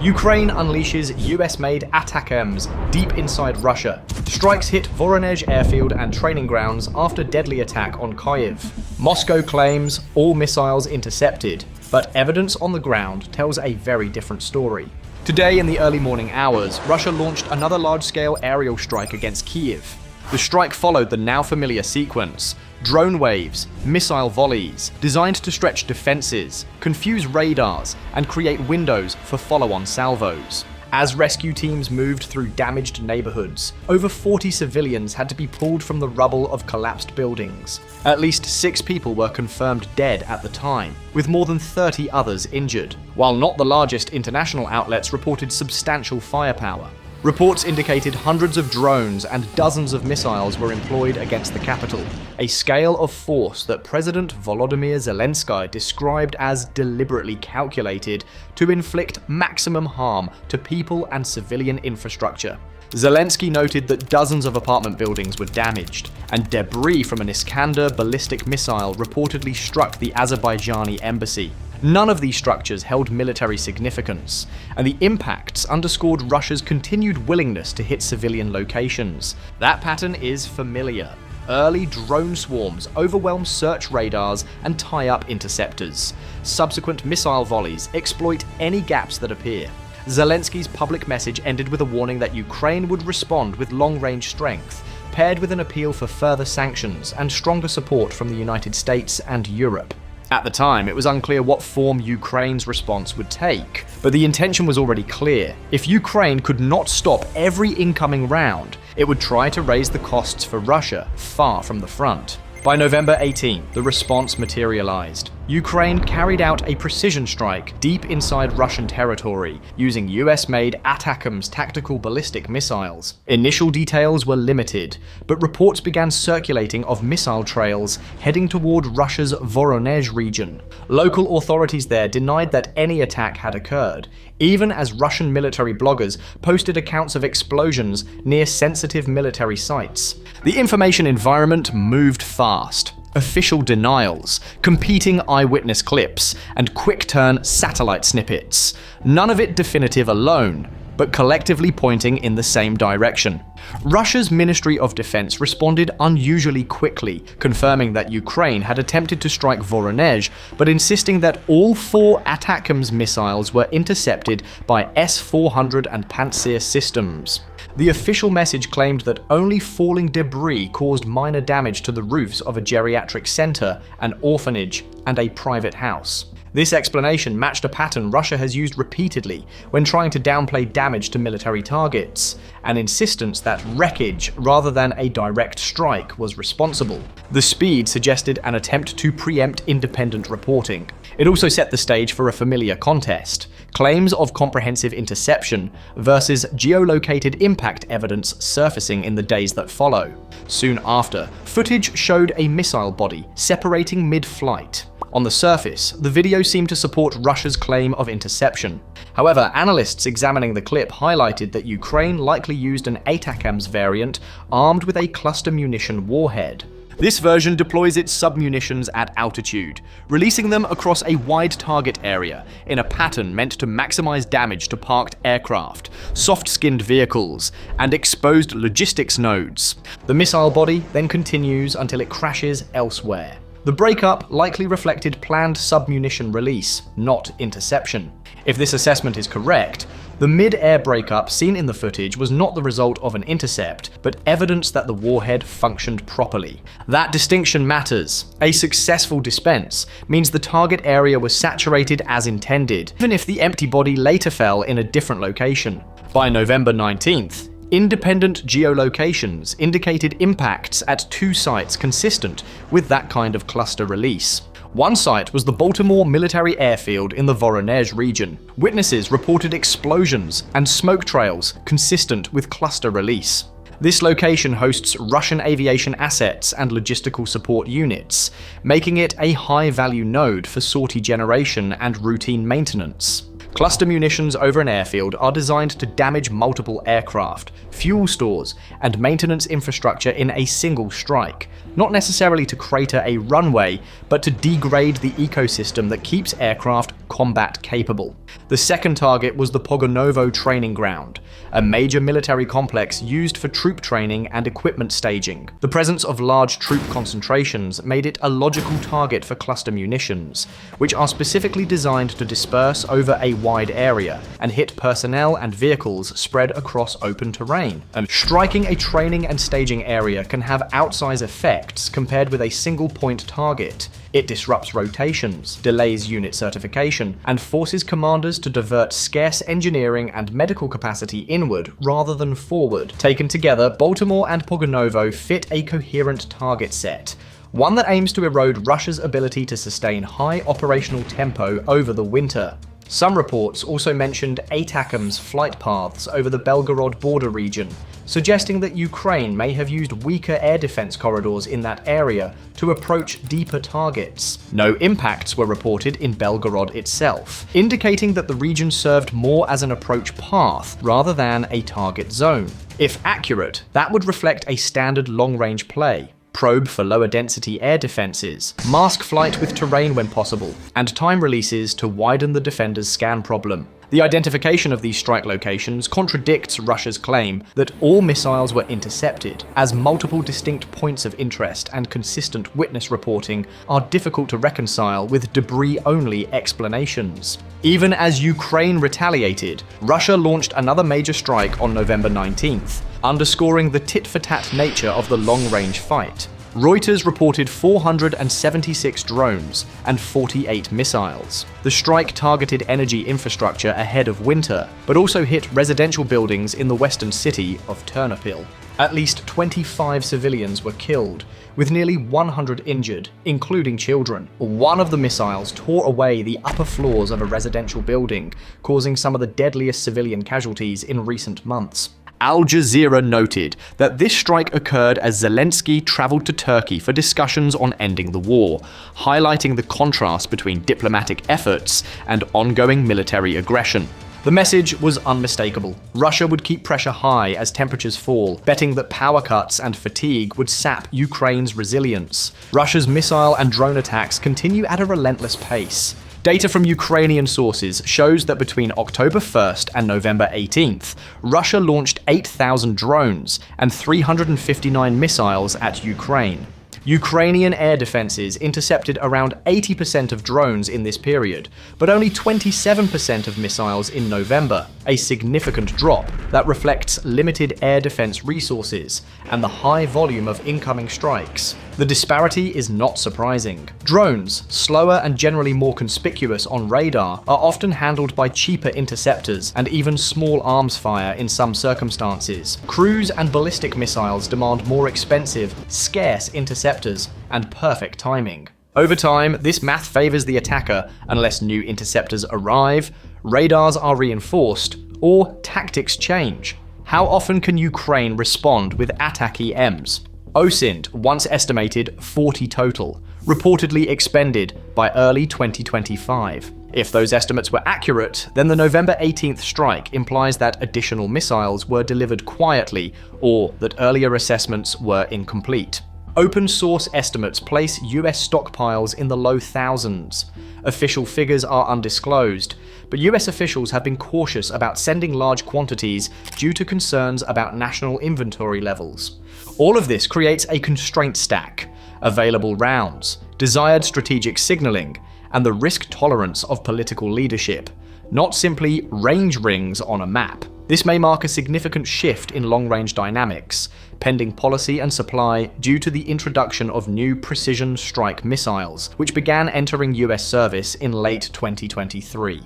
Ukraine unleashes US-made ATACMS deep inside Russia. Strikes hit Voronezh airfield and training grounds after deadly attack on Kyiv. Moscow claims all missiles intercepted, but evidence on the ground tells a very different story. Today in the early morning hours, Russia launched another large-scale aerial strike against Kyiv. The strike followed the now familiar sequence: drone waves, missile volleys, designed to stretch defenses, confuse radars, and create windows for follow-on salvos. As rescue teams moved through damaged neighborhoods, over 40 civilians had to be pulled from the rubble of collapsed buildings. At least 6 people were confirmed dead at the time, with more than 30 others injured, while not the largest international outlets reported substantial firepower. Reports indicated hundreds of drones and dozens of missiles were employed against the capital, a scale of force that President Volodymyr Zelensky described as deliberately calculated to inflict maximum harm to people and civilian infrastructure. Zelensky noted that dozens of apartment buildings were damaged, and debris from an Iskander ballistic missile reportedly struck the Azerbaijani embassy. None of these structures held military significance, and the impacts underscored Russia's continued willingness to hit civilian locations. That pattern is familiar. Early drone swarms overwhelm search radars and tie up interceptors. Subsequent missile volleys exploit any gaps that appear. Zelensky's public message ended with a warning that Ukraine would respond with long-range strength, paired with an appeal for further sanctions and stronger support from the United States and Europe. At the time, it was unclear what form Ukraine's response would take, but the intention was already clear. If Ukraine could not stop every incoming round, it would try to raise the costs for Russia far from the front. By November 18, the response materialized. Ukraine carried out a precision strike deep inside Russian territory using US-made ATACMS tactical ballistic missiles. Initial details were limited, but reports began circulating of missile trails heading toward Russia's Voronezh region. Local authorities there denied that any attack had occurred, even as Russian military bloggers posted accounts of explosions near sensitive military sites. The information environment moved fast. Official denials, competing eyewitness clips, and quick-turn satellite snippets. None of it definitive alone, but collectively pointing in the same direction. Russia's Ministry of Defense responded unusually quickly, confirming that Ukraine had attempted to strike Voronezh, but insisting that all 4 ATACMS missiles were intercepted by S-400 and Pantsir systems. The official message claimed that only falling debris caused minor damage to the roofs of a geriatric center, an orphanage, and a private house. This explanation matched a pattern Russia has used repeatedly when trying to downplay damage to military targets, an insistence that wreckage rather than a direct strike was responsible. The speed suggested an attempt to preempt independent reporting. It also set the stage for a familiar contest: claims of comprehensive interception versus geolocated impact evidence surfacing in the days that follow. Soon after, footage showed a missile body separating mid-flight. On the surface, the video seemed to support Russia's claim of interception. However, analysts examining the clip highlighted that Ukraine likely used an ATACMS variant armed with a cluster munition warhead. This version deploys its submunitions at altitude, releasing them across a wide target area in a pattern meant to maximize damage to parked aircraft, soft-skinned vehicles, and exposed logistics nodes. The missile body then continues until it crashes elsewhere. The breakup likely reflected planned submunition release, not interception. If this assessment is correct, the mid-air breakup seen in the footage was not the result of an intercept, but evidence that the warhead functioned properly. That distinction matters. A successful dispense means the target area was saturated as intended, even if the empty body later fell in a different location. By November 19th, independent geolocations indicated impacts at 2 sites consistent with that kind of cluster release. One site was the Baltimore military airfield in the Voronezh region. Witnesses reported explosions and smoke trails consistent with cluster release. This location hosts Russian aviation assets and logistical support units, making it a high-value node for sortie generation and routine maintenance. Cluster munitions over an airfield are designed to damage multiple aircraft, fuel stores, and maintenance infrastructure in a single strike, not necessarily to crater a runway, but to degrade the ecosystem that keeps aircraft combat capable. The second target was the Pogonovo training ground, a major military complex used for troop training and equipment staging. The presence of large troop concentrations made it a logical target for cluster munitions, which are specifically designed to disperse over a wide area and hit personnel and vehicles spread across open terrain. And striking a training and staging area can have outsized effects compared with a single point target. It disrupts rotations, delays unit certification, and forces commanders to divert scarce engineering and medical capacity inward rather than forward. Taken together, Baltimore and Pogonovo fit a coherent target set, one that aims to erode Russia's ability to sustain high operational tempo over the winter. Some reports also mentioned ATACMS flight paths over the Belgorod border region, suggesting that Ukraine may have used weaker air defense corridors in that area to approach deeper targets. No impacts were reported in Belgorod itself, indicating that the region served more as an approach path rather than a target zone. If accurate, that would reflect a standard long-range play. Probe for lower density air defenses, mask flight with terrain when possible, and time releases to widen the defender's scan problem. The identification of these strike locations contradicts Russia's claim that all missiles were intercepted, as multiple distinct points of interest and consistent witness reporting are difficult to reconcile with debris-only explanations. Even as Ukraine retaliated, Russia launched another major strike on November 19th, underscoring the tit-for-tat nature of the long-range fight. Reuters reported 476 drones and 48 missiles. The strike targeted energy infrastructure ahead of winter, but also hit residential buildings in the western city of Ternopil. At least 25 civilians were killed, with nearly 100 injured, including children. One of the missiles tore away the upper floors of a residential building, causing some of the deadliest civilian casualties in recent months. Al Jazeera noted that this strike occurred as Zelensky traveled to Turkey for discussions on ending the war, highlighting the contrast between diplomatic efforts and ongoing military aggression. The message was unmistakable. Russia would keep pressure high as temperatures fall, betting that power cuts and fatigue would sap Ukraine's resilience. Russia's missile and drone attacks continue at a relentless pace. Data from Ukrainian sources shows that between October 1st and November 18th, Russia launched 8,000 drones and 359 missiles at Ukraine. Ukrainian air defenses intercepted around 80% of drones in this period, but only 27% of missiles in November, a significant drop that reflects limited air defense resources and the high volume of incoming strikes. The disparity is not surprising. Drones, slower and generally more conspicuous on radar, are often handled by cheaper interceptors and even small arms fire in some circumstances. Cruise and ballistic missiles demand more expensive, scarce interceptors and perfect timing. Over time, this math favors the attacker unless new interceptors arrive, radars are reinforced, or tactics change. How often can Ukraine respond with ATACMS? OSINT once estimated 40 total, reportedly expended by early 2025. If those estimates were accurate, then the November 18th strike implies that additional missiles were delivered quietly or that earlier assessments were incomplete. Open source estimates place US stockpiles in the low thousands. Official figures are undisclosed, but US officials have been cautious about sending large quantities due to concerns about national inventory levels. All of this creates a constraint stack: available rounds, desired strategic signaling, and the risk tolerance of political leadership, not simply range rings on a map. This may mark a significant shift in long-range dynamics, pending policy and supply due to the introduction of new precision strike missiles, which began entering US service in late 2023.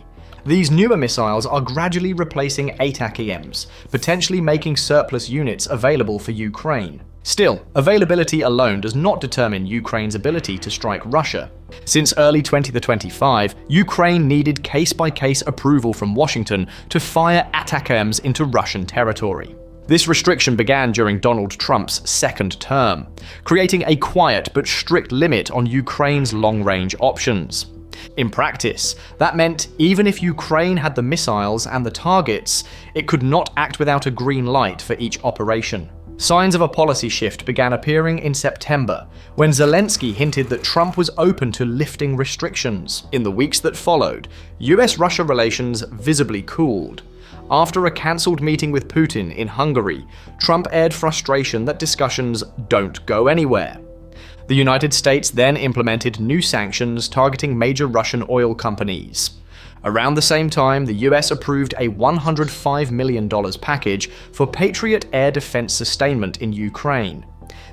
These newer missiles are gradually replacing ATACMS, potentially making surplus units available for Ukraine. Still, availability alone does not determine Ukraine's ability to strike Russia. Since early 2025, Ukraine needed case-by-case approval from Washington to fire ATACMS into Russian territory. This restriction began during Donald Trump's second term, creating a quiet but strict limit on Ukraine's long-range options. In practice, that meant even if Ukraine had the missiles and the targets, it could not act without a green light for each operation. Signs of a policy shift began appearing in September, when Zelensky hinted that Trump was open to lifting restrictions. In the weeks that followed, US-Russia relations visibly cooled. After a cancelled meeting with Putin in Hungary, Trump aired frustration that discussions don't go anywhere. The United States then implemented new sanctions targeting major Russian oil companies. Around the same time, the US approved a $105 million package for Patriot air defense sustainment in Ukraine.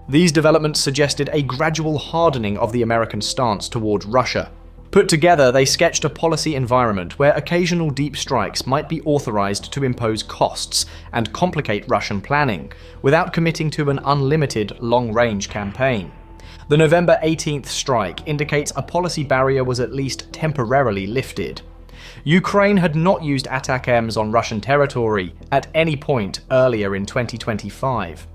These developments suggested a gradual hardening of the American stance toward Russia. Put together, they sketched a policy environment where occasional deep strikes might be authorized to impose costs and complicate Russian planning, without committing to an unlimited long-range campaign. The November 18th strike indicates a policy barrier was at least temporarily lifted. Ukraine had not used ATACMS on Russian territory at any point earlier in 2025.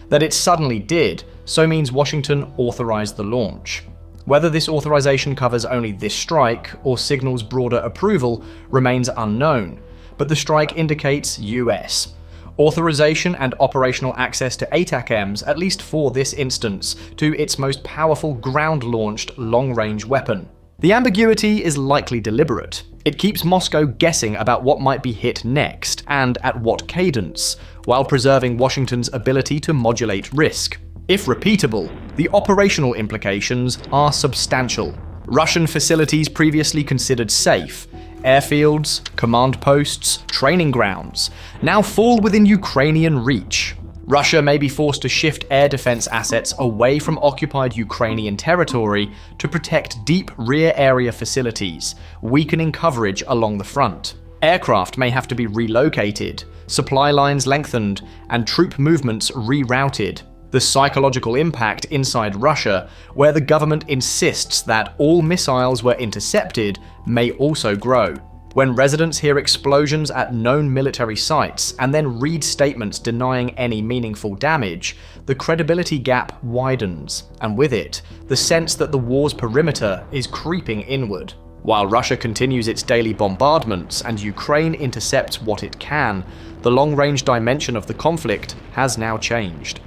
That it suddenly did, so means Washington authorized the launch. Whether this authorization covers only this strike or signals broader approval remains unknown, but the strike indicates US authorization and operational access to ATACMS, at least for this instance, to its most powerful ground-launched long-range weapon. The ambiguity is likely deliberate. It keeps Moscow guessing about what might be hit next, and at what cadence, while preserving Washington's ability to modulate risk. If repeatable, the operational implications are substantial. Russian facilities previously considered safe, airfields, command posts, training grounds, now fall within Ukrainian reach. Russia may be forced to shift air defense assets away from occupied Ukrainian territory to protect deep rear area facilities, weakening coverage along the front. Aircraft may have to be relocated, supply lines lengthened, and troop movements rerouted. The psychological impact inside Russia, where the government insists that all missiles were intercepted, may also grow. When residents hear explosions at known military sites and then read statements denying any meaningful damage, the credibility gap widens, and with it, the sense that the war's perimeter is creeping inward. While Russia continues its daily bombardments and Ukraine intercepts what it can, the long-range dimension of the conflict has now changed.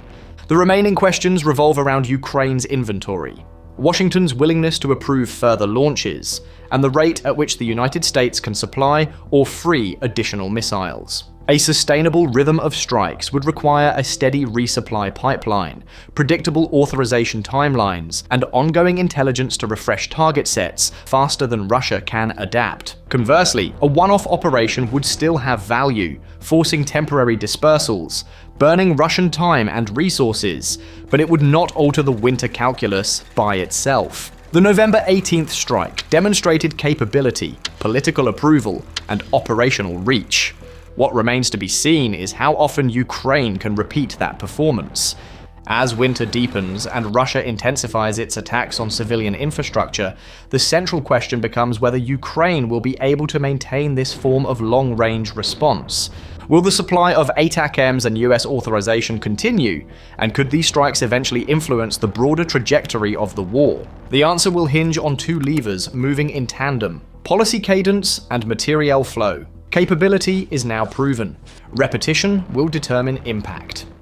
The remaining questions revolve around Ukraine's inventory, Washington's willingness to approve further launches, and the rate at which the United States can supply or free additional missiles. A sustainable rhythm of strikes would require a steady resupply pipeline, predictable authorization timelines, and ongoing intelligence to refresh target sets faster than Russia can adapt. Conversely, a one-off operation would still have value, forcing temporary dispersals, burning Russian time and resources, but it would not alter the winter calculus by itself. The November 18th strike demonstrated capability, political approval, and operational reach. What remains to be seen is how often Ukraine can repeat that performance. As winter deepens and Russia intensifies its attacks on civilian infrastructure, the central question becomes whether Ukraine will be able to maintain this form of long-range response. Will the supply of ATACMS and US authorization continue, and could these strikes eventually influence the broader trajectory of the war? The answer will hinge on two levers moving in tandem: policy cadence and materiel flow. Capability is now proven. Repetition will determine impact.